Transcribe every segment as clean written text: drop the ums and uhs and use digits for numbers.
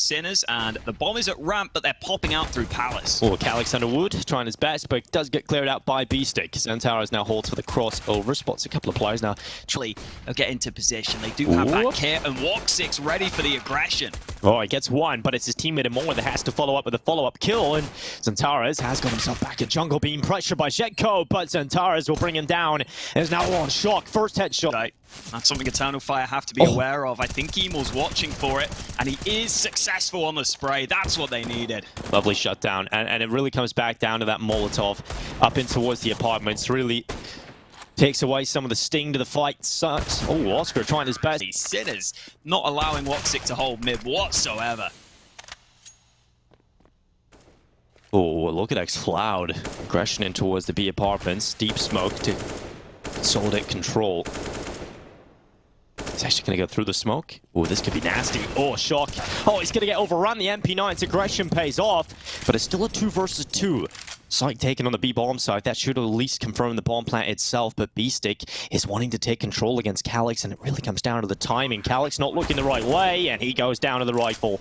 Sinners, and the bomb is at ramp, but they're popping out through Palace. Oh, Calix Underwood trying his best, but does get cleared out by B-Stick. Zantaras now holds for the crossover, spots a couple of players now. Actually, they'll get into position. They do have that kit, and Walk6 ready for the aggression. Oh, he gets one, but it's his teammate Amor that has to follow up with a follow-up kill, and Zantaras has got himself back in jungle, being pressured by Gen.G, but Zantaras will bring him down, and is now on shock. First headshot. Right. That's something Eternal Fire have to be aware of. I think Emo's watching for it, and he is successful on the spray. That's what they needed. Lovely shutdown, and it really comes back down to that Molotov up in towards the apartments. Really takes away some of the sting to the fight. Sucks. Oh, Oscar trying his best. These Sinners not allowing Walk6 to hold mid whatsoever. Oh, look at X-Cloud. Aggression in towards the B apartments. Deep smoke to Solid control. He's actually going to go through the smoke. Oh, this could be nasty. Oh, shock. Oh, he's going to get overrun. The MP9's aggression pays off, but it's still a 2 versus 2. Site taken on the B bomb side. That should at least confirm the bomb plant itself, but B-Stick is wanting to take control against Calix, and it really comes down to the timing. Calix not looking the right way, and he goes down to the rifle.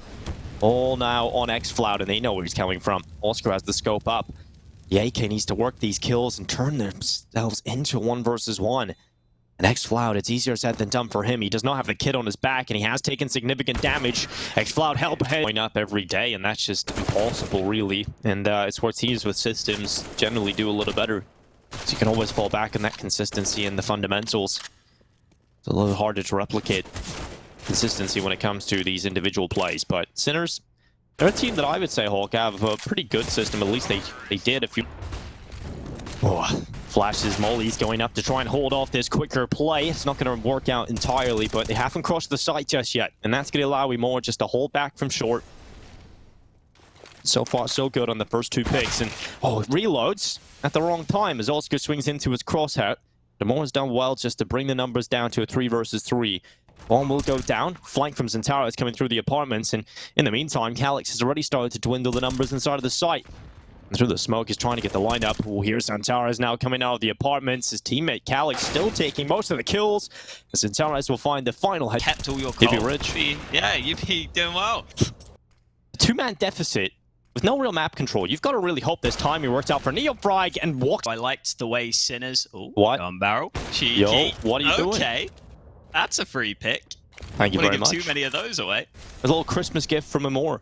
All now on X-Cloud, and they know where he's coming from. Oscar has the scope up. The AK needs to work these kills and turn themselves into 1 versus 1. And X-Cloud, it's easier said than done for him. He does not have the kit on his back, and he has taken significant damage. X-Cloud help ahead. Going up every day, and that's just impossible, really. And it's where teams with systems generally do a little better. So you can always fall back on that consistency and the fundamentals. It's a little harder to replicate consistency when it comes to these individual plays. But Sinners, they're a team that I would say, Hawk, have a pretty good system. At least they did a few... Oh, flashes Molly's going up to try and hold off this quicker play. It's not going to work out entirely, but they haven't crossed the site just yet. And that's going to allow Emo just to hold back from short. So far, so good on the first 2 picks. And, oh, it reloads at the wrong time as Oscar swings into his crosshair. Demore has done well just to bring the numbers down to a 3 versus 3. Bomb will go down. Flank from Zantara is coming through the apartments. And in the meantime, Calix has already started to dwindle the numbers inside of the site. Through the smoke, he's trying to get the lineup. Oh, here's Zantaras now coming out of the apartments. His teammate Calix still taking most of the kills. Zantaras will find the final head. Kept all your You'd be rich. Yeah, you'd be doing well. A 2-man deficit with no real map control. You've got to really hope this timing works out for Neofrag and Walk. I liked the way Sinners... Oh, what? Gun barrel. Cheeky. Yo, what are you doing? Okay. That's a free pick. Thank you very much. Too many of those away. A little Christmas gift from Amor.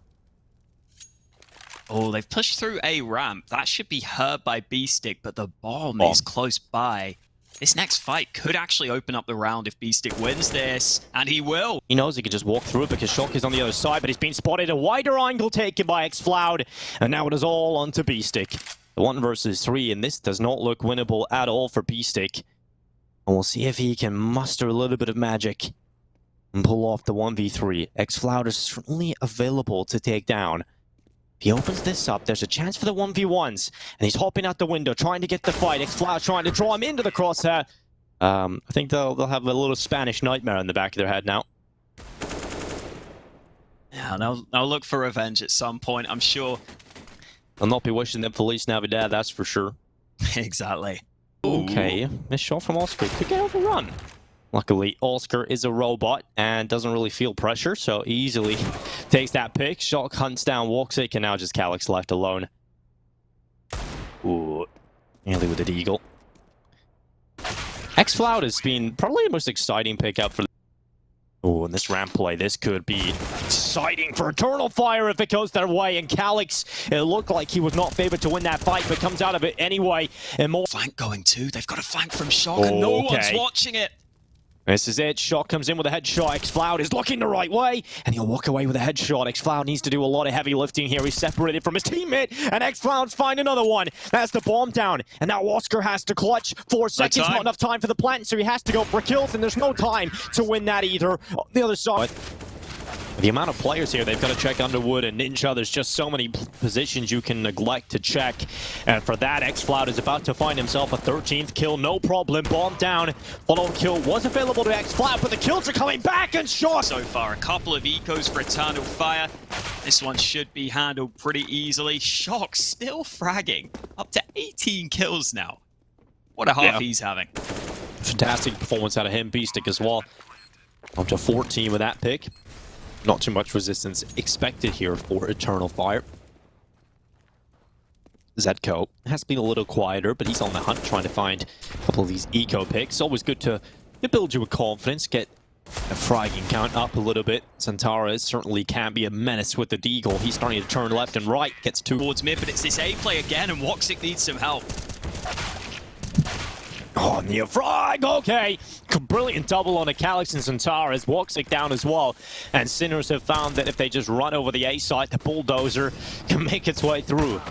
Oh, they've pushed through a ramp. That should be heard by B-Stick, but the bomb is close by. This next fight could actually open up the round if B-Stick wins this, and he will. He knows he can just walk through it because Shock is on the other side, but he's been spotted. A wider angle taken by X-Cloud, and now it is all onto B-Stick. The 1 versus 3, and this does not look winnable at all for B-Stick. And we'll see if he can muster a little bit of magic and pull off the 1v3. X-Cloud is certainly available to take down. If he opens this up, there's a chance for the 1v1s. And he's hopping out the window, trying to get the fight. X-Cloud trying to draw him into the crosshair. I think they'll have a little Spanish nightmare in the back of their head now. Yeah, they'll look for revenge at some point, I'm sure. They'll not be wishing them Feliz Navidad, that's for sure. Exactly. Okay, missed shot from Oscar. Could get overrun. Luckily, Oscar is a robot and doesn't really feel pressure, so easily takes that pick. Shock hunts down Walksick, and now just Calix left alone. Ooh, nearly with the Deagle. X-Cloud has been probably the most exciting pickup for... Oh, and this ramp play, this could be exciting for Eternal Fire if it goes their way. And Calix, it looked like he was not favored to win that fight, but comes out of it anyway. And more... Flank going too. They've got a flank from Shock, and no one's watching it. This is it. Shock comes in with a headshot. X-Cloud is looking the right way, and he'll walk away with a headshot. X-Cloud needs to do a lot of heavy lifting here. He's separated from his teammate, and X-Cloud's find another one. That's the bomb down, and now Oscar has to clutch. 4 seconds, not enough time for the plant, so he has to go for kills, and there's no time to win that either. On the other side... The amount of players here, they've got to check Underwood and Ninja. There's just so many positions you can neglect to check. And for that, X-Cloud is about to find himself a 13th kill. No problem. Bomb down. Follow kill was available to X-Cloud, but the kills are coming back and short. So far, a couple of ecos for Eternal Fire. This one should be handled pretty easily. Shock still fragging. Up to 18 kills now. What a half he's having. Fantastic performance out of him. B-Stick as well. Up to 14 with that pick. Not too much resistance expected here for Eternal Fire. Zedko has been a little quieter, but he's on the hunt trying to find a couple of these eco picks. Always good to build you with confidence, get a fragging count up a little bit. Xantares certainly can be a menace with the Deagle. He's starting to turn left and right, gets towards mid, but it's this A play again, and Woxic needs some help. Oh, Neo frag, okay. Brilliant double on a Calyx and Xantares. Woxic down as well. And Sinners have found that if they just run over the A side, the bulldozer can make its way through.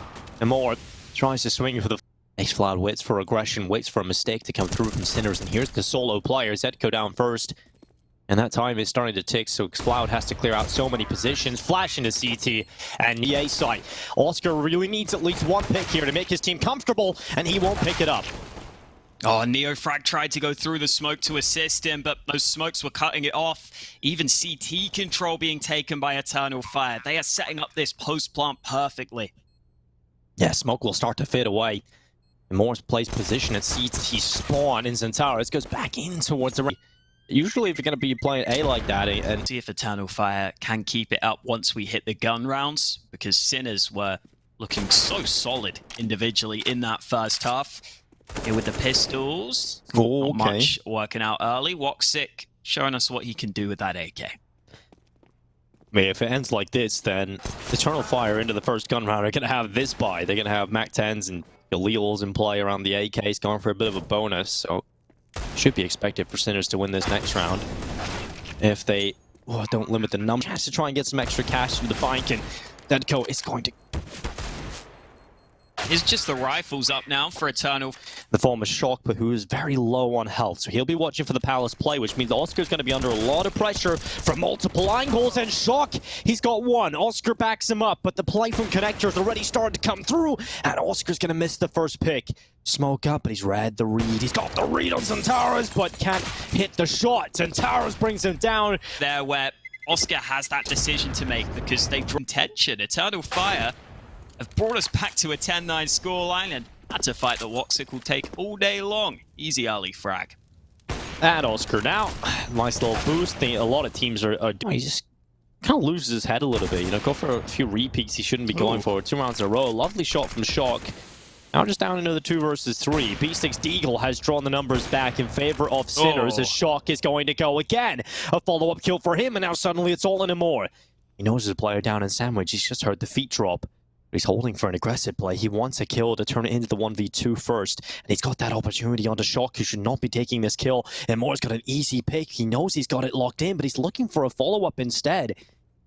And more tries to swing for the X-Cloud, waits for aggression, waits for a mistake to come through from Sinners. And here's the solo player, Zedko down first. And that time is starting to tick, so Cloud has to clear out so many positions. Flash into CT and the A side. Oscar really needs at least one pick here to make his team comfortable, and he won't pick it up. Oh, Neofrag tried to go through the smoke to assist him, but those smokes were cutting it off. Even CT control being taken by Eternal Fire. They are setting up this post-plant perfectly. Yeah, smoke will start to fade away. And Morris plays position at CT spawn, and Xantares goes back in towards the right. Usually if you're going to be playing A like that, and see if Eternal Fire can keep it up once we hit the gun rounds, because Sinners were looking so solid individually in that first half. Here with the pistols, not much working out early. Woxic showing us what he can do with that AK. I mean, if it ends like this, then Eternal Fire into the first gun round are going to have this buy. They're going to have MAC-10s and Galils in play around the AKs, going for a bit of a bonus. So should be expected for Sinners to win this next round. If they don't limit the number, has to try and get some extra cash through the bank, and Zedko is going to... It's just the rifles up now for Eternal. The former Shock, but who is very low on health. So he'll be watching for the Palace play, which means Oscar's going to be under a lot of pressure from multiple angles. And Shock, he's got one. Oscar backs him up, but the play from Connector's already started to come through. And Oscar's going to miss the first pick. Smoke up, but he's read the read. He's got the read on Xantares, but can't hit the shot. Xantares brings him down. There where Oscar has that decision to make because they've drawn tension. Eternal Fire have brought us back to a 10-9 scoreline, and that's a fight that Woxic will take all day long. Easy early frag. And Oscar now, nice little boost. A lot of teams are he just kind of loses his head a little bit. You know, go for a few repeats he shouldn't be going for. 2 rounds in a row. Lovely shot from Shock. Now just down into the 2 versus 3. B6 Deagle has drawn the numbers back in favor of Sinners as Shock is going to go again. A follow-up kill for him, and now suddenly it's all in and more. He knows there's a player down in Sandwich. He's just heard the feet drop. He's holding for an aggressive play. He wants a kill to turn it into the 1v2 first. And he's got that opportunity onto Shock, who should not be taking this kill. And Moore's got an easy pick. He knows he's got it locked in, but he's looking for a follow-up instead.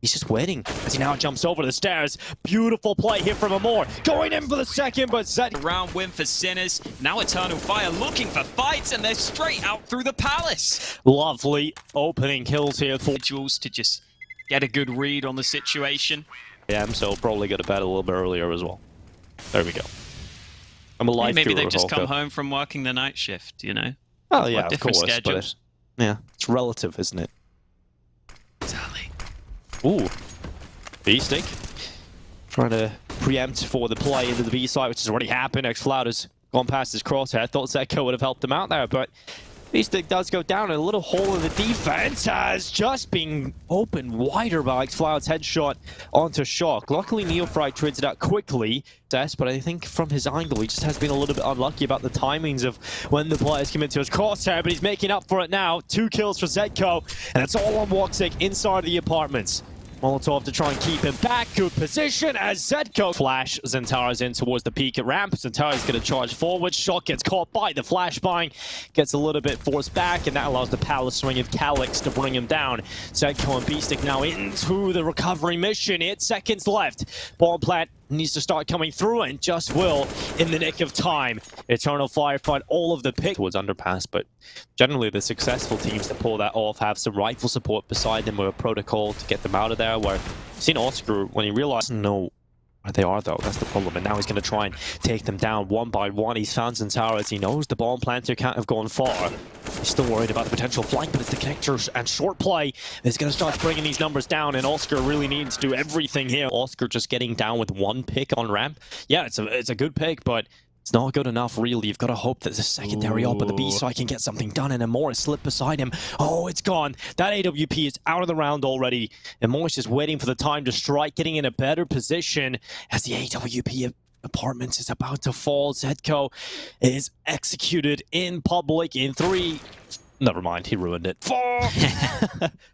He's just waiting as he now jumps over the stairs. Beautiful play here from Amor. Going in for the second, but Zed. Round win for Sinners. Now Eternal Fire looking for fights, and they're straight out through the Palace. Lovely opening kills here for Jules to just get a good read on the situation. Yeah, so probably got to bed a little bit earlier as well. There we go. I'm a life maybe they've just come home from working the night shift, you know? Oh yeah, of different course. schedules. But yeah, it's relative, isn't it? Exactly. Ooh. B-stick. Trying to preempt for the play into the B side, which has already happened. X-Cloud has gone past his crosshair. Thought Zedko would have helped him out there, but B-stick does go down, and a little hole in the defense has just been opened wider by X-Cloud's headshot onto Shock. Luckily, Neofrag trades it out quickly, but I think from his angle, he just has been a little bit unlucky about the timings of when the players come into his crosshair, but he's making up for it now. 2 kills for Zedko, and it's all on Woxic inside of the apartments. Molotov to try and keep him back. Good position as Zedko flash Xantares in towards the peak at ramp. Xantares going to charge forward. Shock gets caught by the flashbang. Gets a little bit forced back, and that allows the Palace swing of Calyx to bring him down. Zedko and B-Stick now into the recovery mission. 8 seconds left. Bomb plant needs to start coming through, and just will in the nick of time. Eternal Fire find all of the pick towards underpass, but generally the successful teams that pull that off have some rifle support beside them with a protocol to get them out of there, where I've seen Oscar, when he realized no where they are though, that's the problem, and now he's going to try and take them down one by one. He's found Xantares. He knows the bomb planter can't have gone far. He's still worried about the potential flank, but it's the connectors and short play is going to start bringing these numbers down, and Oscar really needs to do everything here. Oscar just getting down with 1 pick on ramp. Yeah, it's a good pick, but It's not good enough, really. You've got to hope that the secondary up at the B side can get something done, and Morris slipped beside him. Oh, it's gone. That AWP is out of the round already, and Morris is waiting for the time to strike, getting in a better position as the AWP apartments is about to fall. Zedko is executed in public in 3. Never mind, he ruined it. 4!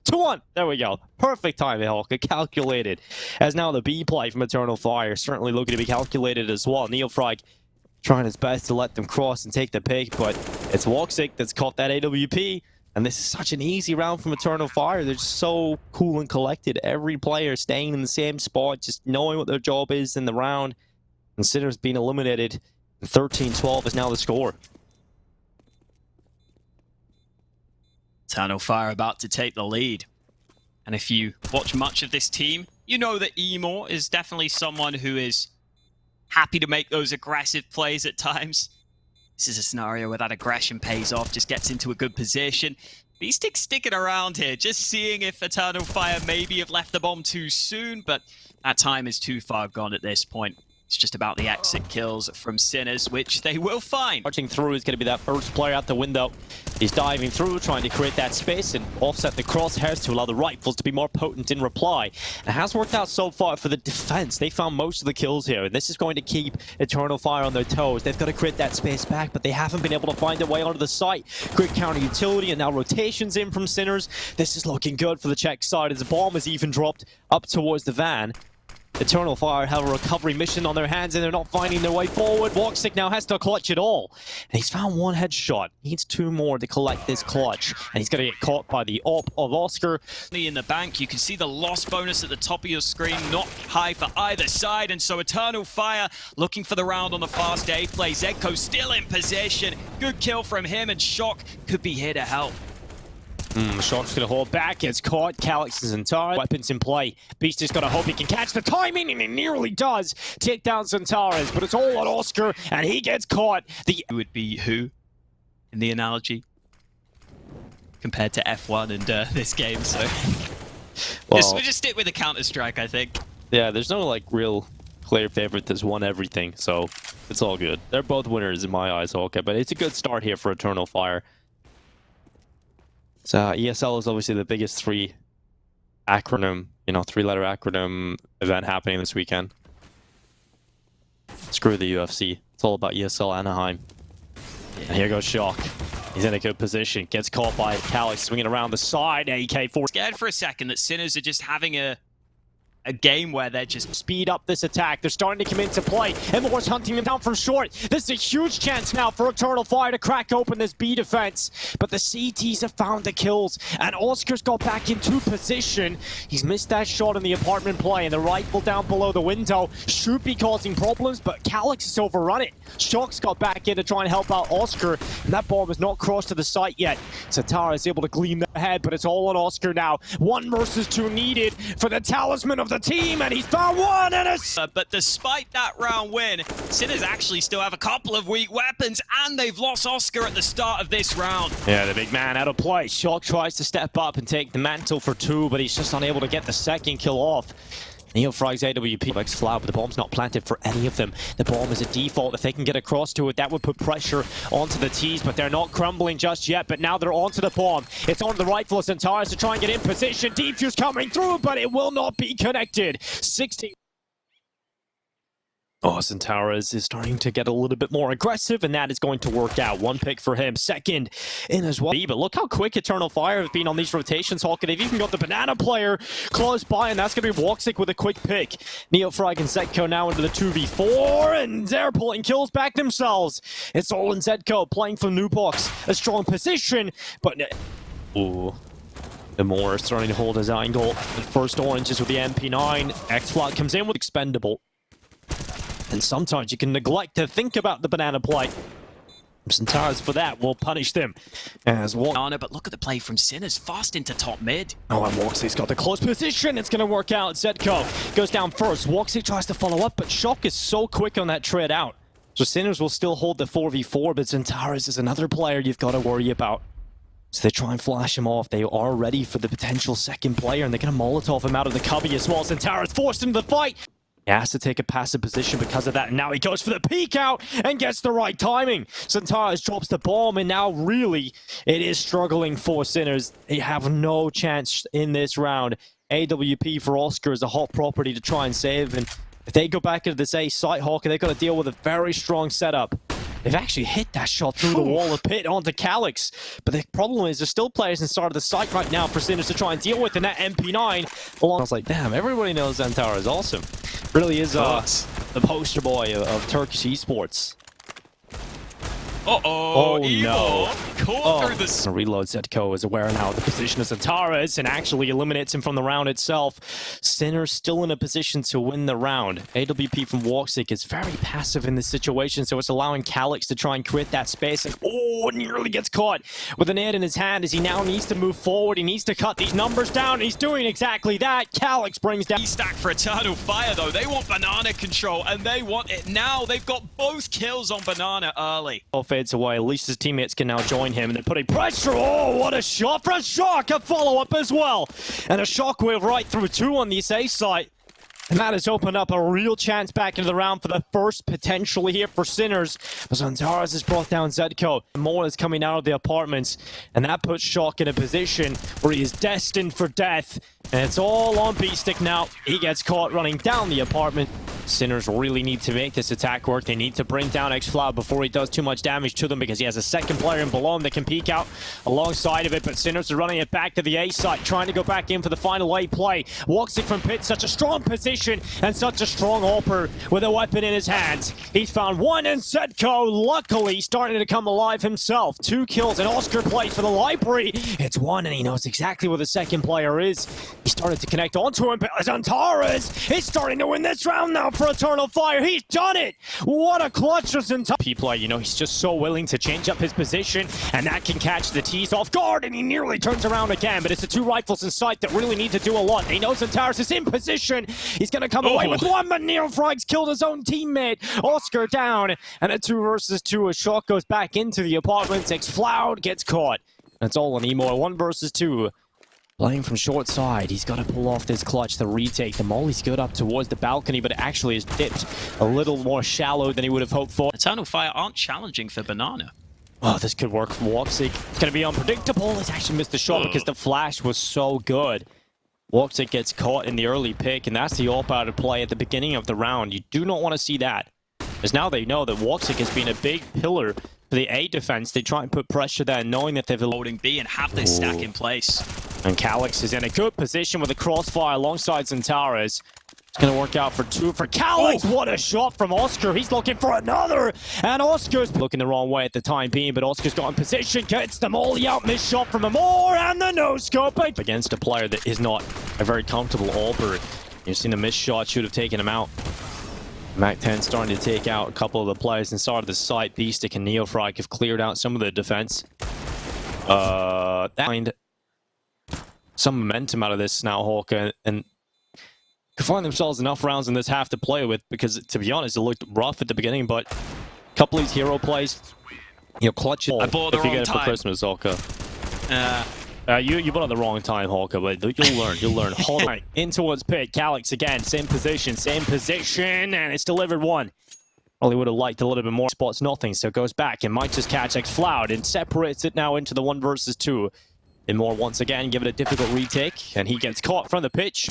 2-1! There we go. Perfect timing, Hawker. Calculated. As now the B play from Eternal Fire certainly looking to be calculated as well. Neofrag trying his best to let them cross and take the pick, but it's Woxic that's caught that AWP. And this is such an easy round from Eternal Fire. They're just so cool and collected. Every player staying in the same spot, just knowing what their job is in the round. And Sinner's being eliminated. 13-12 is now the score. Eternal Fire about to take the lead. And if you watch much of this team, you know that Emor is definitely someone who is happy to make those aggressive plays at times. This is a scenario where that aggression pays off, just gets into a good position. Beastic's sticking around here, just seeing if Eternal Fire maybe have left the bomb too soon, but that time is too far gone at this point. It's just about the exit kills from Sinners, which they will find. Marching through is going to be that first player out the window. He's diving through, trying to create that space and offset the crosshairs to allow the rifles to be more potent in reply. It has worked out so far for the defense. They found most of the kills here, and this is going to keep Eternal Fire on their toes. They've got to create that space back, but they haven't been able to find a way onto the site. Great counter utility, and now rotations in from Sinners. This is looking good for the Czech side as the bomb is even dropped up towards the van. Eternal Fire have a recovery mission on their hands, and they're not finding their way forward. Woxic now has to clutch it all. And he's found 1 headshot. Needs 2 more to collect this clutch. And he's going to get caught by the op of Oscar. In the bank, you can see the loss bonus at the top of your screen, not high for either side. And so Eternal Fire looking for the round on the fast A play. Zedko still in position. Good kill from him, and Shock could be here to help. Shock's going to hold back. It's caught. Calix is entire. Weapons in play. Beast is going to hope he can catch the timing, and he nearly does. Take down Centaurus, but it's all on Oscar, and he gets caught. The would be who in the analogy compared to F1 and this game, so we'll just stick with the Counter-Strike, I think. Yeah, there's no like real player favorite that's won everything, so it's all good. They're both winners in my eyes, okay, but it's a good start here for Eternal Fire. So ESL is obviously the biggest 3-letter acronym event happening this weekend. Screw the UFC. It's all about ESL Anaheim. And here goes Shock. He's in a good position. Gets caught by Calix swinging around the side. AK-4. Scared for a second that Sinners are just having a game where they're just speed up this attack. They're starting to come into play, and Moore's hunting them down from short. This is a huge chance now for Eternal Fire to crack open this B defense, but the CTs have found the kills, and Oscar's got back into position. He's missed that shot in the apartment play, and the rifle down below the window should be causing problems, but Calix has overrun it. Shock's got back in to try and help out Oscar, and that bomb has not crossed to the site yet. Satara is able to glean the head, but it's all on Oscar now. 1 versus 2 needed for the talisman of the team, and he's found 1, and but despite that round win, Sinners actually still have a couple of weak weapons, and they've lost Oscar at the start of this round. Yeah, the big man out of play. Shock tries to step up and take the mantle for 2, but he's just unable to get the second kill off. Neofrag's AWP X Flower, but the bomb's not planted for any of them. The bomb is a default. If they can get across to it, that would put pressure onto the T's, but they're not crumbling just yet. But now they're onto the bomb. It's on the rifle of Centaurus to try and get in position. Defuse coming through, but it will not be connected. 60. Oh, Centaurus is starting to get a little bit more aggressive, and that is going to work out. 1 pick for him, second in as well. But look how quick Eternal Fire has been on these rotations, Hawk. They've even got the banana player close by, and that's going to be Woxic with a quick pick. Neofrag and Zedko now into the 2v4, and they're pulling kills back themselves. It's all in Zedko playing for Nubox. A strong position, but... Ooh. The Moore starting to hold his angle. The first oranges with the MP9. X-Flock comes in with expendable. And sometimes you can neglect to think about the banana play. Centaurus for that will punish them as well. But look at the play from Sinners, fast into top mid. Oh, and Woxic's got the close position. It's going to work out. Zedko goes down first. Woxic tries to follow up, but Shock is so quick on that trade out. So Sinners will still hold the 4v4, but Centaurus is another player you've got to worry about. So they try and flash him off. They are ready for the potential second player, and they're going to Molotov him out of the cubby as well. Centaurus forced into the fight. He has to take a passive position because of that. And now he goes for the peek out and gets the right timing. Xantares drops the bomb, and now really it is struggling for Sinners. They have no chance in this round. AWP for Oscar is a hot property to try and save. And if they go back into this A site, Hawker, they've got to deal with a very strong setup. They've actually hit that shot through the wall of pit onto Calyx. But the problem is there's still players inside of the site right now for Sinners to try and deal with. And that MP9, I was like, damn, everybody knows Xantares is awesome. Really is the poster boy of Turkish esports. Oh no. Caught through the... Reload Zetko is aware now of the position of Xantares and actually eliminates him from the round itself. Sinner still in a position to win the round. AWP from Woxic is very passive in this situation, so it's allowing Calyx to try and create that space. And nearly gets caught with an ad in his hand as he now needs to move forward. He needs to cut these numbers down. He's doing exactly that. Calyx brings down... Stack for Eternal Fire, though. They want Banana control, and they want it now. They've got both kills on Banana early. Fades away. At least his teammates can now join him, and they're putting pressure. Oh, what a shot for Shock! A follow-up as well, and a shockwave right through two on this A site. And that has opened up a real chance back into the round for the first potentially here for Sinners. But Xantares has brought down Zetko. More is coming out of the apartments, and that puts Shock in a position where he is destined for death. And it's all on B-Stick now. He gets caught running down the apartment. Sinners really need to make this attack work. They need to bring down xFloud before he does too much damage to them, because he has a second player in below him that can peek out alongside of it. But Sinners are running it back to the A site, trying to go back in for the final A play. Woxic from pit, such a strong position and such a strong AWPer with a weapon in his hands. He's found one, and Zetko, luckily, starting to come alive himself. 2 kills, and Oscar plays for the library. It's one, and he knows exactly where the second player is. He started to connect onto him, but Xantares is starting to win this round now for Eternal Fire. He's done it! What a clutch for Xantares. P-play, you know, he's just so willing to change up his position, and that can catch the T's off guard, and he nearly turns around again, but it's the 2 rifles in sight that really need to do a lot. He knows Xantares is in position. He's going to come away with one, but Neofrag's killed his own teammate. Oscar down, and a 2 versus 2. A shot goes back into the apartment. xFloud gets caught. That's all on Emo. 1 versus 2. Playing from short side, he's got to pull off this clutch, the retake. The molly's good up towards the balcony, but it actually is dipped a little more shallow than he would have hoped for. Eternal Fire aren't challenging for Banana. Oh, this could work for Woxic. It's going to be unpredictable. He's actually missed the shot because the flash was so good. Woxic gets caught in the early pick, and that's the all-powder play at the beginning of the round. You do not want to see that, because now they know that Woxic has been a big pillar for the A defense. They try and put pressure there, knowing that they've loading B and have this stack in place. And Calyx is in a good position with a crossfire alongside Xantares. It's going to work out for 2 for Calyx. What a shot from Oscar. He's looking for another. And Oscar's looking the wrong way at the time being, but Oscar's got in position, gets the molly out, missed shot from Amor, and the no-scope against a player that is not a very comfortable AWPer. You've seen the missed shot should have taken him out. Mac-10 starting to take out a couple of the players inside of the site. B-Stick and Neofrag have cleared out some of the defense. That some momentum out of this now, Hawker, and could find themselves enough rounds in this half to play with, because, to be honest, it looked rough at the beginning, but a couple of these hero plays, you know, clutch it. I bought the if you wrong get it for time. Christmas, Hawker. You bought at the wrong time, Hawker, but you'll learn. You'll learn. Hold on. In towards pit. Calyx again. Same position, and it's delivered 1. Probably would have liked a little bit more. Spots nothing, so goes back and might just catch xFloud and separates it now into the 1 versus 2. And more once again, give it a difficult retake, and he gets caught from the pitch.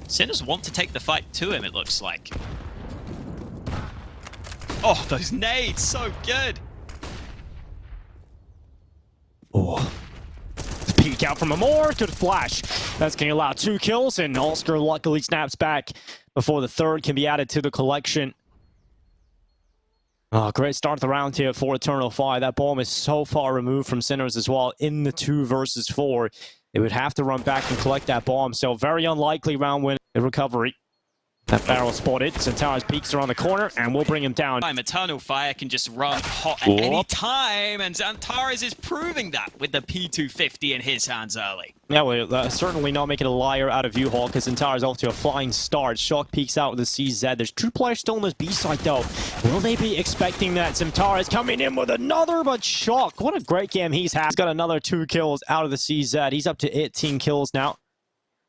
Sinners want to take the fight to him, it looks like. Oh, those nades, so good. Oh. Peek out from Amor, good flash. That's going to allow 2 kills, and Oscar luckily snaps back before the 3rd can be added to the collection. Oh, great start to the round here for Eternal Fire. That bomb is so far removed from Sinners as well in the 2 versus 4. They would have to run back and collect that bomb, so very unlikely round win. The recovery. That barrel spotted. Xantares peeks around the corner, and we'll bring him down. Eternal Fire can just run hot at any time, and Xantares is proving that with the P250 in his hands early. Yeah, well, certainly not making a liar out of you, Hawk, because Xantares off to a flying start. Shock peeks out with the CZ. There's 2 players still on this B side, though. Will they be expecting that? Xantares coming in with another, but Shock, what a great game he's had. He's got another 2 kills out of the CZ. He's up to 18 kills now.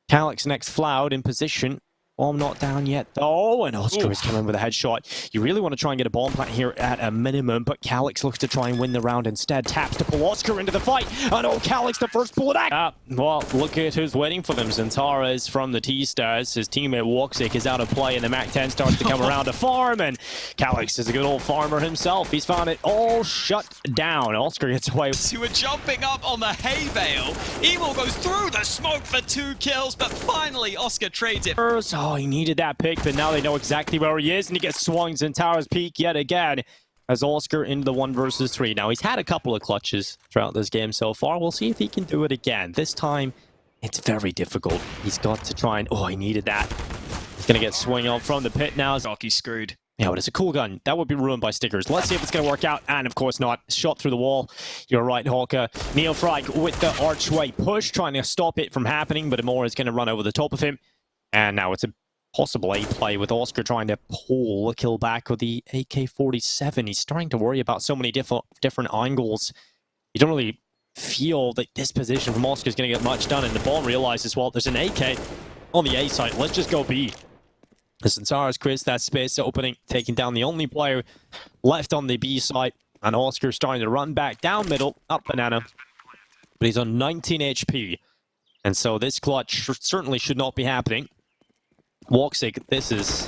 Calyx next xFloud in position. Bomb not down yet, though, and Oscar is coming with a headshot. You really want to try and get a bomb plant here at a minimum, but Calix looks to try and win the round instead. Taps to pull Oscar into the fight, and Calix the first bullet act. Well, look at who's waiting for them. Zentares from the T-Stars. His teammate Woxic is out of play, and the MAC-10 starts to come around to farm, and Calix is a good old farmer himself. He's found it all shut down. Oscar gets away. Who are jumping up on the hay bale. Evil goes through the smoke for 2 kills, but finally Oscar trades it. Oh, he needed that pick, but now they know exactly where he is, and he gets swung Zentare's peak yet again as Oscar into the 1 versus 3. Now, he's had a couple of clutches throughout this game so far. We'll see if he can do it again. This time, it's very difficult. He's got to try and... Oh, he needed that. He's going to get swung on from the pit now. Jockey screwed. Yeah, but it's a cool gun. That would be ruined by stickers. Let's see if it's going to work out. And, of course, not. Shot through the wall. You're right, Hawker. Neofrag with the archway push, trying to stop it from happening, but Amor is going to run over the top of him. And now it's a possible A play with Oscar trying to pull a kill back with the AK-47. He's starting to worry about so many different angles. You don't really feel that this position from Oscar is going to get much done, and the bomb realizes, well, there's an AK on the A side. Let's just go B. Zentares creates that space opening, taking down the only player left on the B side, and Oscar starting to run back down middle, up banana, but he's on 19 HP, and so this clutch certainly should not be happening. Woxic, this is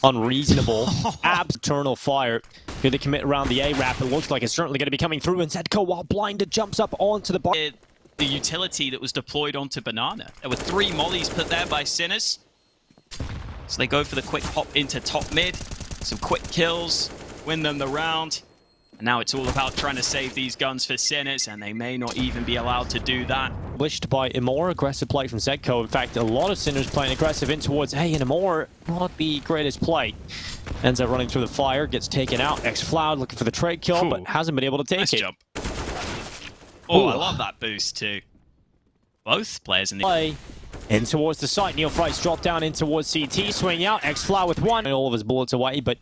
unreasonable. Eternal fire. Here they commit around the A-Rap. It looks like it's certainly going to be coming through, and Zedko, while blinded, jumps up onto the bar. The utility that was deployed onto Banana. There were 3 mollies put there by Sinners. So they go for the quick pop into top mid. Some quick kills, win them the round. And now it's all about trying to save these guns for Sinners, and they may not even be allowed to do that. Wished by a more aggressive play from Zedko. In fact, a lot of Sinners playing aggressive in towards A, and Amor not the greatest play. Ends up running through the fire, gets taken out. X-Floud looking for the trade kill, but hasn't been able to take nice it. Jump. Oh, I love that boost too. Both players in the play. In towards the site, Neofrag's drop down in towards CT, swing out, X-Floud with 1. All of his bullets away, but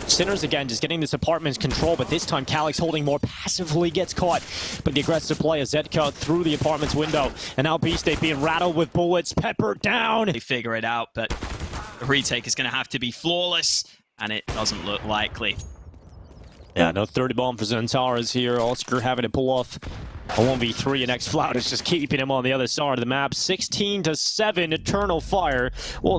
Sinners again just getting this apartment's control, but this time Calix holding more passively gets caught. But the aggressive play is Zedka through the apartment's window, and now Beast being rattled with bullets, peppered down. They figure it out, but the retake is going to have to be flawless, and it doesn't look likely. Yeah, no 30 bomb for Zentares here. Oscar having to pull off a 1v3, and X-Floud is just keeping him on the other side of the map. 16-7, Eternal Fire. Well,